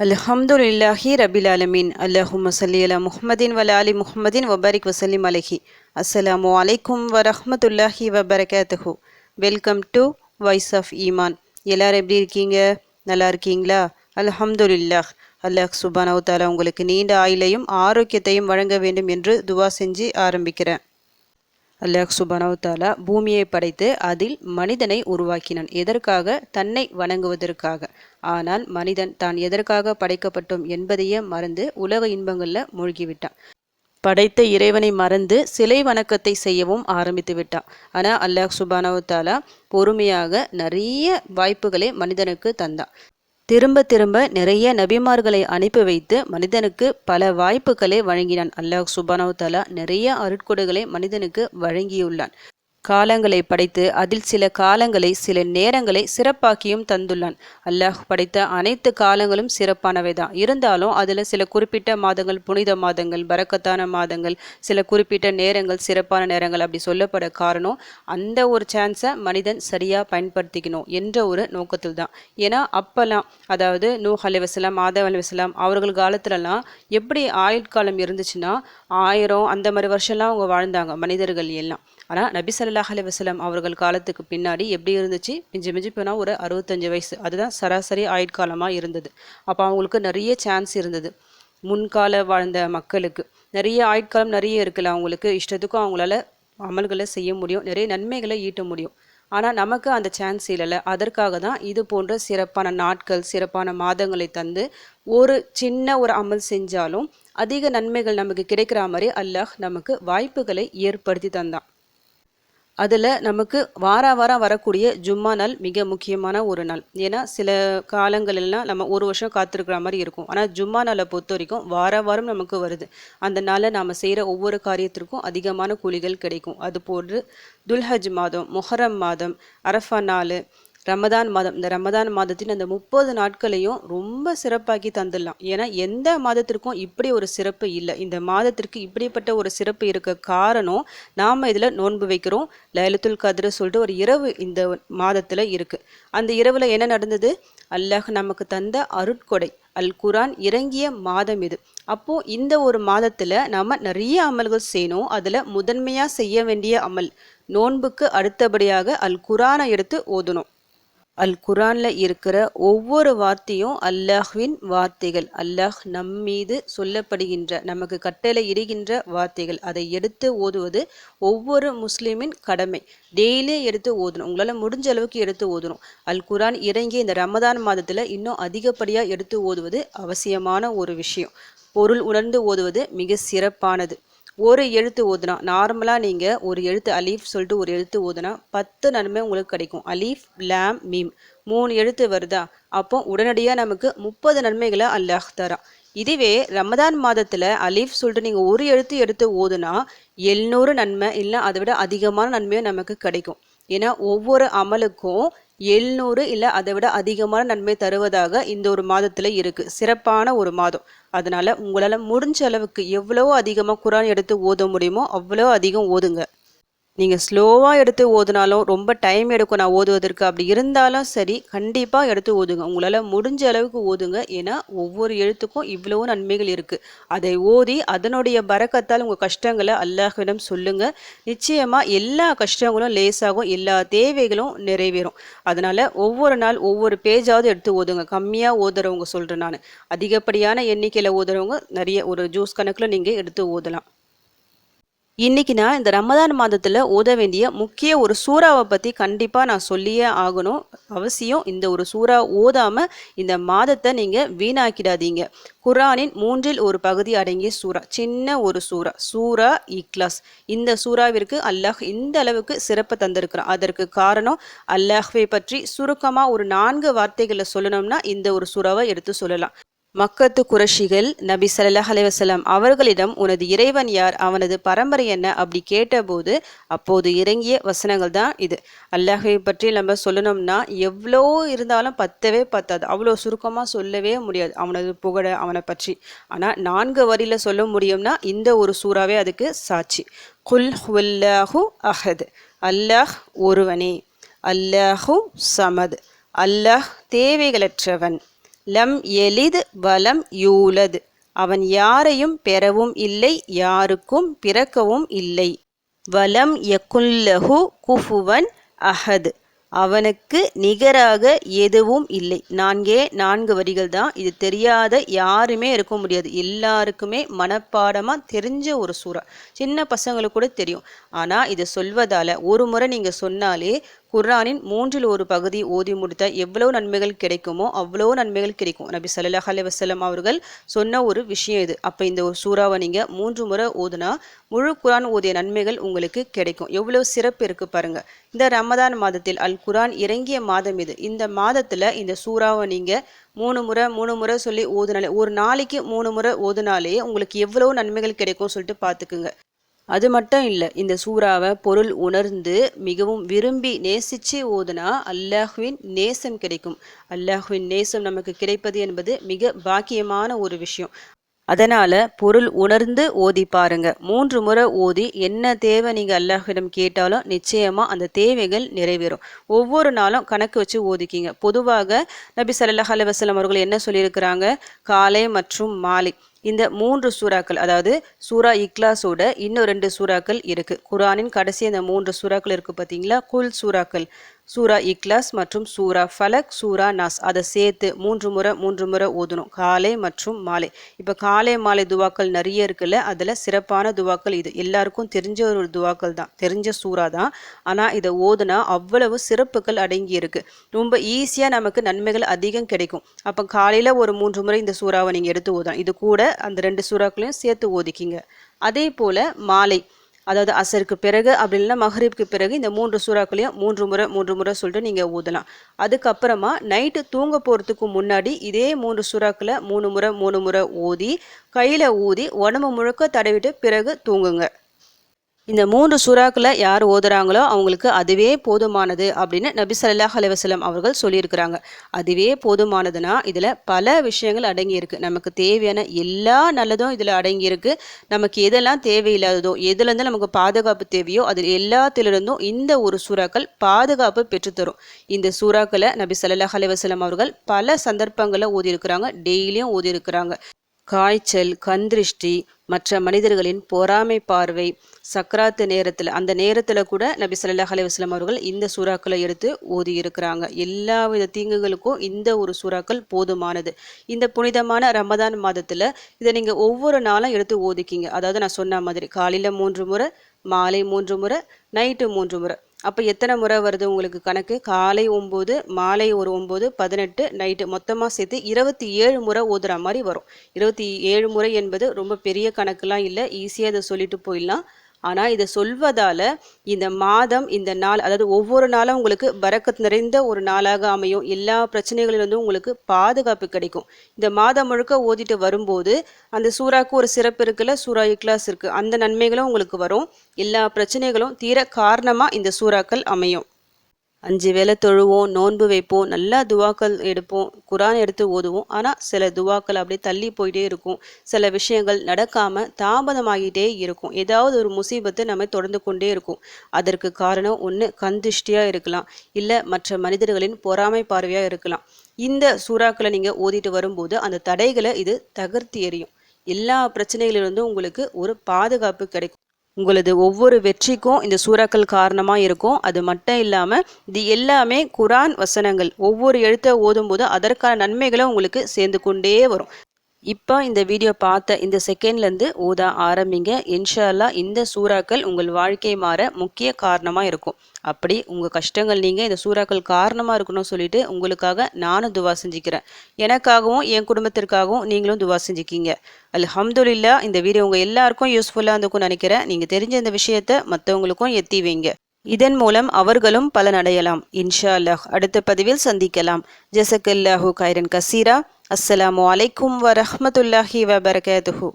அல்ஹம்துலில்லாஹி ரபில் ஆலமீன். அல்லஹும்ம ஸல்லி அலா முஹம்மதின் வல ஆலி முஹம்மதின் வபாரிக் வசல்லிம் அலைஹி. அஸ்ஸலாமு அலைக்கும் வரஹ்மத்துல்லாஹி வபரகாத்துஹு. வெல்கம் டு வாய்ஸ் ஆஃப் ஈமான். எல்லாரும் எப்படி இருக்கீங்க? நல்லா இருக்கீங்களா? அல்ஹம்துலில்லாஹ். அல்லாஹ் சுப்ஹானஹு வ தஆலா உங்களுக்கு நீண்ட ஆயுளையும் ஆரோக்கியத்தையும் வழங்க வேண்டும் என்று துவா செஞ்சு ஆரம்பிக்கிறேன். அல்லாஹ் சுப்ஹானஹு வ தஆலா பூமியை படைத்து அதில் மனிதனை உருவாக்கினான். எதற்காக? தன்னை வணங்குவதற்காக. ஆனால் மனிதன் தான் எதற்காக படைக்கப்பட்டோம் என்பதையே மறந்து உலக இன்பங்களில் மூழ்கிவிட்டான். படைத்த இறைவனை மறந்து சிலை வணக்கத்தை செய்யவும் ஆரம்பித்து விட்டான். ஆனால் அல்லாஹ் சுப்ஹானஹு வ தஆலா பொறுமையாக நிறைய வாய்ப்புகளை மனிதனுக்கு தந்தான். திரும்ப திரும்ப நிறைய நபிமார்களை அனுப்பி வைத்து மனிதனுக்கு பல வாய்ப்புகளை வழங்கினான். அல்லாஹ் சுப்ஹானஹு வ தஆலா நிறைய அருட்கொடைகளை மனிதனுக்கு வழங்கியுள்ளான். காலங்களை படைத்து அதில் சில காலங்களை சில நேரங்களை சிறப்பாக்கியும் தந்துள்ளான். அல்லாஹ் படைத்த அனைத்து காலங்களும் சிறப்பானவை தான். இருந்தாலும் அதில் சில குறிப்பிட்ட மாதங்கள் புனித மாதங்கள், பரக்கத்தான மாதங்கள், சில குறிப்பிட்ட நேரங்கள் சிறப்பான நேரங்கள் அப்படி சொல்லப்பட காரணம் அந்த ஒரு சான்ஸை மனிதன் சரியாக பயன்படுத்திக்கணும் என்ற ஒரு நோக்கத்தில் தான். ஏன்னா அப்போல்லாம், அதாவது நூஹ் அலைஹிஸ்ஸலாம், ஆதம் அலைஹிஸ்ஸலாம் அவர்கள் காலத்துலலாம் எப்படி ஆயுட்காலம் இருந்துச்சுன்னா 1000 அந்த மாதிரி வருஷம்லாம் அவங்க வாழ்ந்தாங்க மனிதர்கள் எல்லாம். ஆனால் நபி ஸல்லல்லாஹு அலைஹி வஸல்லம் அவர்கள் காலத்துக்கு பின்னாடி எப்படி இருந்துச்சு? மிஞ்சி மிஞ்சி போனால் ஒரு 65 வயசு, அதுதான் சராசரி ஆயுட்காலமாக இருந்தது. அப்போ அவங்களுக்கு நிறைய சான்ஸ் இருந்தது. முன்கால வாழ்ந்த மக்களுக்கு நிறைய ஆயுட்காலம் நிறைய இருக்குல்ல, அவங்களுக்கு இஷ்டத்துக்கும் அவங்களால அமல்களை செய்ய முடியும், நிறைய நன்மைகளை ஈட்ட முடியும். ஆனால் நமக்கு அந்த சான்ஸ் இல்லைல்ல. அதற்காக தான் இது போன்ற சிறப்பான நாட்கள், சிறப்பான மாதங்களை தந்து ஒரு சின்ன ஒரு அமல் செஞ்சாலும் அதிக நன்மைகள் நமக்கு கிடைக்கிற மாதிரி அல்லாஹ் நமக்கு வாய்ப்புகளை ஏற்படுத்தி தந்தான். அதில் நமக்கு வாரம் வரக்கூடிய ஜும்மா நாள் மிக முக்கியமான ஒரு நாள். ஏன்னா சில காலங்களெல்லாம் நம்ம ஒரு வருஷம் காத்திருக்கிற மாதிரி இருக்கும். ஆனால் ஜும்மா நாளை பொறுத்த வரைக்கும் வாரம் நமக்கு வருது. அந்த நாளில் நாம் செய்கிற ஒவ்வொரு காரியத்திற்கும் அதிகமான கூலிகள் கிடைக்கும். அதுபோன்று துல்ஹஜ் மாதம், முஹர்ரம் மாதம், அரஃபா நாள், ரமதான் மாதம், இந்த ரமதான் மாதத்தின் அந்த 30 நாட்களையும் ரொம்ப சிறப்பாக்கி தந்துடலாம். ஏன்னா எந்த மாதத்திற்கும் இப்படி ஒரு சிறப்பு இல்லை. இந்த மாதத்திற்கு இப்படிப்பட்ட ஒரு சிறப்பு இருக்க காரணம் நாம் இதில் நோன்பு வைக்கிறோம். லைலத்துல் கத்ர் சொல்லிட்டு ஒரு இரவு இந்த மாதத்தில் இருக்குது. அந்த இரவில் என்ன நடந்தது? அல்லாஹ் நமக்கு தந்த அருட்கொடை அல் குரான் இறங்கிய மாதம் இது. அப்போது இந்த ஒரு மாதத்தில் நாம் நிறைய அமல்கள் செய்யணும். அதில் முதன்மையாக செய்ய வேண்டிய அமல் நோன்புக்கு அடுத்தபடியாக அல் குரானை எடுத்து ஓதணும். அல் குரானில் இருக்கிற ஒவ்வொரு வார்த்தையும் அல்லாஹ்வின் வார்த்தைகள். அல்லாஹ் நம்மீது சொல்லப்படுகின்ற, நமக்கு கட்டளை இடுகின்ற வார்த்தைகள். அதை எடுத்து ஓதுவது ஒவ்வொரு முஸ்லீமின் கடமை. டெய்லி எடுத்து ஓதணும். உங்களால் முடிஞ்ச அளவுக்கு எடுத்து ஓதணும். அல் குரான் இறங்கிய இந்த ரமதான் மாதத்தில் இன்னும் அதிகப்படியாக எடுத்து ஓதுவது அவசியமான ஒரு விஷயம். பொருள் உணர்ந்து ஓதுவது மிக சிறப்பானது. ஒரு எழுத்து ஓதுனா, நார்மலாக நீங்கள் ஒரு எழுத்து அலீஃப் சொல்லிட்டு ஒரு எழுத்து ஓதுனா 10 நன்மை உங்களுக்கு கிடைக்கும். அலீஃப் லாம் மீம் 3 எழுத்து வருதா, அப்போ உடனடியாக நமக்கு 30 நன்மைகளை அல்லாஹ் தரான். இதுவே ரமதான் மாதத்தில் அலீஃப் சொல்லிட்டு நீங்கள் ஒரு எழுத்து எடுத்து ஓதுனா 700 நன்மை இல்லை அதை விட அதிகமான நன்மையும் நமக்கு கிடைக்கும். ஏன்னா ஒவ்வொரு அமலுக்கும் 700 இல்லை அதை விட அதிகமான நன்மை தருவதாக இந்த ஒரு மாதத்தில் இருக்குது. சிறப்பான ஒரு மாதம். அதனால் உங்களால் முடிஞ்ச அளவுக்கு எவ்வளோ அதிகமாக குரான் எடுத்து ஓத முடியுமோ அவ்வளோ அதிகம் ஓதுங்க. நீங்கள் ஸ்லோவாக எடுத்து ஓதுனாலும் ரொம்ப டைம் எடுக்கும் நான் ஓதுவதற்கு. அப்படி இருந்தாலும் சரி, கண்டிப்பாக எடுத்து ஓதுங்க. உங்களால் முடிஞ்ச அளவுக்கு ஓதுங்க. ஏன்னா ஒவ்வொரு எழுத்துக்கும் இவ்வளோ நன்மைகள் இருக்குது. அதை ஓதி அதனுடைய பரக்கத்தால் உங்கள் கஷ்டங்களை அல்லாஹ்விடம் சொல்லுங்கள். நிச்சயமாக எல்லா கஷ்டங்களும் லேசாகும், எல்லா தேவைகளும் நிறைவேறும். அதனால் ஒவ்வொரு நாள் ஒவ்வொரு பேஜாவது எடுத்து ஓதுங்க. கம்மியாக ஓதுறவங்க சொல்கிறேன் நான். அதிகப்படியான எண்ணிக்கையில் ஓதுறவங்க நிறைய ஒரு ஜூஸ் கணக்கில் நீங்கள் எடுத்து ஓதலாம். இன்னைக்கு நான் இந்த ரமதான் மாதத்தில் ஓத வேண்டிய முக்கிய ஒரு சூறாவை பற்றி கண்டிப்பாக நான் சொல்லியே ஆகணும். அவசியம். இந்த ஒரு சூறா ஓதாமல் இந்த மாதத்தை நீங்கள் வீணாக்கிடாதீங்க. குரானின் 3இல் ஒரு பகுதி அடங்கிய சூறா, சின்ன ஒரு சூறா இக்லாஸ். இந்த சூறாவிற்கு அல்லாஹ் இந்த அளவுக்கு சிறப்பு தந்திருக்கிறான். அதற்கு காரணம் அல்லாஹ்வை பற்றி சுருக்கமாக ஒரு 4 வார்த்தைகளை சொல்லணும்னா இந்த ஒரு சூறாவை எடுத்து சொல்லலாம். மக்கத்து குறைஷிகள் நபி ஸல்லல்லாஹு அலைஹி வஸல்லம் அவர்களிடம் உனது இறைவன் யார், அவனது பரம்பரை என்ன அப்படி கேட்டபோது அப்போது இறங்கிய வசனங்கள் தான் இது. அல்லாஹை பற்றி நம்ம சொல்லணும்னா எவ்வளோ இருந்தாலும் பத்தவே பத்தாது. அவ்வளோ சுருக்கமாக சொல்லவே முடியாது அவனது புகழ, அவனை பற்றி. ஆனால் 4 வரியில் சொல்ல முடியும்னா இந்த ஒரு சூறாவே அதுக்கு சாட்சி. குல் ஹுவல்லாஹு அஹத், அல்லாஹ் ஒருவனே. அல்லாஹு சமத், அல்லாஹ் தேவைகளற்றவன். லம் எலித் வலம் யூலத், அவன் யாரையும் பெறவும் இல்லை, யாருக்கும் பிறக்கவும் இல்லை. வலம் யகுல்லஹு குஃபுவன் அஹத், அவனுக்கு நிகராக எதுவும் இல்லை. 4 வரிகள் தான். இது தெரியாத யாருமே இருக்க முடியாது. எல்லாருக்குமே மனப்பாடமாக தெரிஞ்ச ஒரு சூறா. சின்ன பசங்களுக்கு கூட தெரியும். ஆனால் இதை சொல்வதால் ஒரு முறை நீங்கள் சொன்னாலே குர்ஆனின் 1/3 பகுதி ஓதி முடித்தால் எவ்வளோ நன்மைகள் கிடைக்குமோ அவ்வளோ நன்மைகள் கிடைக்கும். நபி ஸல்லல்லாஹு அலைஹி வஸல்லம் அவர்கள் சொன்ன ஒரு விஷயம் இது. அப்போ இந்த ஒரு சூறாவை நீங்கள் 3 முறை ஓதுனா முழு குர்ஆன் ஓதிய நன்மைகள் உங்களுக்கு கிடைக்கும். எவ்வளோ சிறப்பு இருக்குது பாருங்கள். இந்த ரமதான் மாதத்தில் அல் குர்ஆன் இறங்கிய மாதம் இது. இந்த மாதத்தில் இந்த சூறாவை நீங்கள் 3 முறை சொல்லி ஓதுனாலே, ஒரு நாளைக்கு 3 முறை ஓதுனாலே உங்களுக்கு எவ்வளோ நன்மைகள் கிடைக்கும் சொல்லிட்டு பார்த்துக்குங்க. அது மட்டும் இல்லை, இந்த சூறாவை பொருள் உணர்ந்து மிகவும் விரும்பி நேசித்து ஓதுனா அல்லாஹ்வின் நேசம் கிடைக்கும். அல்லாஹ்வின் நேசம் நமக்கு கிடைப்பது என்பது மிக பாக்கியமான ஒரு விஷயம். அதனால் பொருள் உணர்ந்து ஓதி பாருங்க. 3 முறை ஓதி என்ன தேவை நீங்கள் அல்லாஹ்விடம் கேட்டாலும் நிச்சயமாக அந்த தேவைகள் நிறைவேறும். ஒவ்வொரு நாளும் கணக்கு வச்சு ஓதிக்கிங்க. பொதுவாக நபி ஸல்லல்லாஹு அலைஹி வஸல்லம் அவர்கள் என்ன சொல்லியிருக்கிறாங்க, காலை மற்றும் மாலை இந்த 3 சூறாக்கள், அதாவது சூரா இக்லாஸோட இன்னும் 2 சூறாக்கள் இருக்குது. குர்ஆனின் கடைசி அந்த 3 சூறாக்கள் இருக்குது பார்த்தீங்களா, குல் சூறாக்கள், சூரா இக்லாஸ் மற்றும் சூரா ஃபலக், சூரா நாஸ், அதை சேர்த்து 3 முறை ஓதணும், காலை மற்றும் மாலை. இப்போ காலை மாலை துவாக்கள் நிறைய இருக்குல்ல, அதில் சிறப்பான துவாக்கள் இது. எல்லாருக்கும் தெரிஞ்ச ஒரு துவாக்கள் தான், தெரிஞ்ச சூறா தான். ஆனால் இதை ஓதுனா அவ்வளவு சிறப்புகள் அடங்கி இருக்கு. ரொம்ப ஈஸியாக நமக்கு நன்மைகள் அதிகம் கிடைக்கும். அப்போ காலையில் ஒரு 3 முறை இந்த சூறாவை நீங்கள் எடுத்து ஓதலாம். இது கூட அந்த 2 சூறாக்களையும் சேர்த்து ஓதிக்கிங்க. அதே போல் மாலை, அதாவது அசருக்கு பிறகு அப்படி இல்லைன்னா மஹ்ரிப்க்கு பிறகு இந்த 3 சூறாக்களையும் 3 முறை சொல்லிட்டு நீங்கள் ஊதலாம். அதுக்கப்புறமா நைட்டு தூங்க போகிறதுக்கு முன்னாடி இதே 3 சூறாக்களை 3 முறை ஓதி கையில் ஊதி உடம்பு முழுக்க தடவிட்டு பிறகு தூங்குங்க. இந்த 3 சூறாக்களை யார் ஓதுறாங்களோ அவங்களுக்கு அதுவே போதுமானது அப்படின்னு நபி ஸல்லல்லாஹு அலைஹி வஸல்லம் அவர்கள் சொல்லியிருக்கிறாங்க. அதுவே போதுமானதுன்னா இதில் பல விஷயங்கள் அடங்கியிருக்கு. நமக்கு தேவையான எல்லா நல்லதும் இதில் அடங்கியிருக்கு. நமக்கு எதெல்லாம் தேவையில்லாததோ, எதுலேருந்து நமக்கு பாதுகாப்பு தேவையோ அது எல்லாத்திலிருந்தும் இந்த ஒரு சூறாக்கள் பாதுகாப்பு பெற்றுத்தரும். இந்த சூறாக்களை நபி ஸல்லல்லாஹு அலைஹி வஸல்லம் அவர்கள் பல சந்தர்ப்பங்களில் ஓதியிருக்கிறாங்க, டெய்லியும் ஓதியிருக்கிறாங்க. காய்ச்சல், கண்திருஷ்டி, மற்ற மனிதர்களின் பொறாமை பார்வை, சக்ராத்து நேரத்தில், அந்த நேரத்தில் கூட நபி ஸல்லல்லாஹு அலைஹி வஸல்லம் அவர்கள் இந்த சூறாக்களை எடுத்து ஓதி இருக்கிறாங்க. எல்லா வித தீங்குகளுக்கும் இந்த ஒரு சூறாக்கள் போதுமானது. இந்த புனிதமான ரமதான் மாதத்தில் இதை நீங்கள் ஒவ்வொரு நாளும் எடுத்து ஓதிக்கிங்க. அதாவது நான் சொன்ன மாதிரி காலையில் 3 முறை, மாலை 3 முறை, நைட்டு 3 முறை. அப்போ எத்தனை முறை வருது உங்களுக்கு கணக்கு? காலை 9, மாலை ஒரு 9, 18, நைட்டு மொத்தமாக சேர்த்து 27 முறை ஓதுற மாதிரி வரும். 27 முறை என்பது ரொம்ப பெரிய கணக்குலாம் இல்லை, ஈஸியாக இதை சொல்லிட்டு போயிடலாம். ஆனால் இதை சொல்வதால் இந்த மாதம், இந்த நாள், அதாவது ஒவ்வொரு நாளும் உங்களுக்கு பரக்கத் நிறைந்த ஒரு நாளாக அமையும். எல்லா பிரச்சனைகளிலிருந்தும் உங்களுக்கு பாதுகாப்பு கிடைக்கும். இந்த மாதம் முழுக்க ஓதிட்டு வரும்போது அந்த சூறாக்கு ஒரு சிறப்பு இருக்குல்ல, சூரா இக்லாஸ் இருக்குது, அந்த நன்மைகளும் உங்களுக்கு வரும். எல்லா பிரச்சனைகளும் தீர காரணமாக இந்த சூறாக்கள் அமையும். 5 வேளை தொழுவோம், நோன்பு வைப்போம், நல்லா துவாக்கள் எடுப்போம், குர்ஆன் எடுத்து ஓதுவோம். ஆனால் சில துவாக்கள் அப்படியே தள்ளி போயிட்டே இருக்கும். சில விஷயங்கள் நடக்காமல் தாமதமாகிட்டே இருக்கும். ஏதாவது ஒரு முசீபத்து நம்ம தொடர்ந்து கொண்டே இருக்கும். அதற்கு காரணம் ஒன்று கண்திஷ்டியாக இருக்கலாம், இல்லை மற்ற மனிதர்களின் பொறாமை பார்வையாக இருக்கலாம். இந்த சூறாக்களை நீங்கள் ஓதிட்டு வரும்போது அந்த தடைகளை இது தகர்த்து எறியும். எல்லா பிரச்சனைகளிலிருந்தும் உங்களுக்கு ஒரு பாதுகாப்பு கிடைக்கும். உங்களது ஒவ்வொரு வெற்றிக்கும் இந்த சூறாக்கள் காரணமாக இருக்கும். அது மட்டும் இல்லாமல் இது எல்லாமே குர்ஆன் வசனங்கள். ஒவ்வொரு எழுத்தை ஓதும்போது அதற்கான நன்மைகளும் உங்களுக்கு சேர்ந்து கொண்டே வரும். இப்போ இந்த வீடியோ பார்த்த இந்த செகண்ட்லேருந்து ஓத ஆரம்பிங்க. இன்ஷா அல்லாஹ் இந்த சூறாக்கள் உங்கள் வாழ்க்கை மாற முக்கிய காரணமாக இருக்கும். அப்படி உங்கள் கஷ்டங்கள் நீங்கள் இந்த சூறாக்கள் காரணமாக இருக்கணும்னு சொல்லிட்டு உங்களுக்காக நானும் துவா செஞ்சுக்கிறேன். எனக்காகவும் என் குடும்பத்திற்காகவும் நீங்களும் துவா செஞ்சுக்கிங்க. அல்ஹம்துலில்லாஹ். இந்த வீடியோ உங்கள் எல்லாருக்கும் யூஸ்ஃபுல்லாக இருந்துக்கும்னு நினைக்கிறேன். நீங்கள் தெரிஞ்ச இந்த விஷயத்தை மற்றவங்களுக்கும் எத்தி வைங்க. இதன் மூலம் அவர்களும் பலனடையலாம். இன்ஷா அல்லாஹ். அடுத்த பதிவில் சந்திக்கலாம். ஜஸக்கல்லாஹு கைரன் கசீரா. அஸ்ஸலாமு அலைக்கும் வரஹ்மத்துல்லாஹி வபரகாத்துஹு.